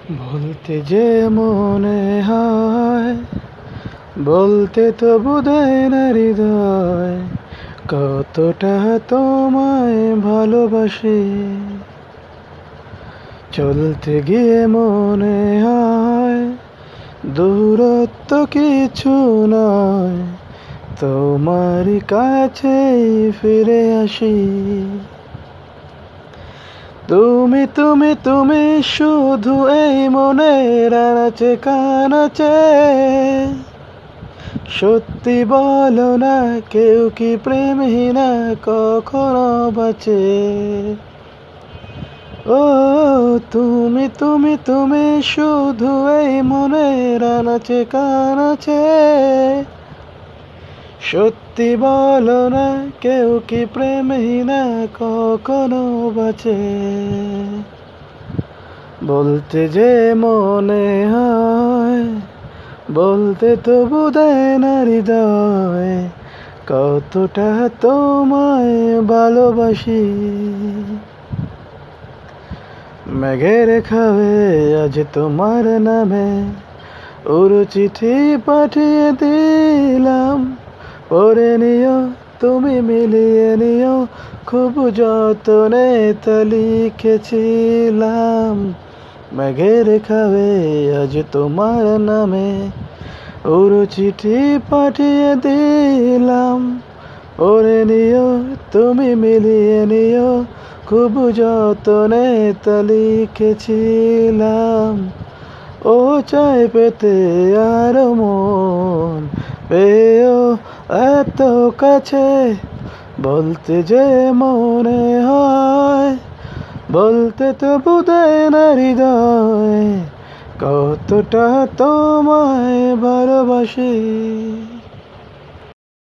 বলতে যে মনে হয়, বলতে তো বোধহয় না হৃদয়, কতটা তোমায় ভালোবাসি। চলতে গিয়ে মনে হয় দূরত্ব কিছু নয়, তোমারই কাছেই ফিরে আসি। তুমি তুমি তুমি শুধু এই মনের আনাচে কানাচে, সত্যি বলো না কেউ কি প্রেমহীনা কখনো বাঁচে? ও তুমি তুমি তুমি শুধু এই মনের আনাচে কানাচে, সত্যি বলো না কেউ কি প্রেমহীনা কখনো বাঁচে? বলতে যে মনে হয়, বলতে তো বোধহয় না হৃদয়, কতটা তোমায় ভালোবাসি। মেঘের খাবে আজ তোমার নামে ওর চিঠি পাঠিয়ে দিলাম, পড়ে নিও তুমি মিলিয়ে নিও, খুব যতনে তা লিখেছিলাম। মেঘের খাবে আজ তোমার নামে ওর চিঠি পাঠিয়ে দিলাম, পড়ে নিও তুমি মিলিয়ে নিও, খুব যতনে তা লিখেছিলাম। ও চাই পেতে আর মন পেয়েও এত কাছে, বলতে যে মনে হয়, বলতে তো বোধহয় না হৃদয়, কতটা তোমায় ভালোবাসি।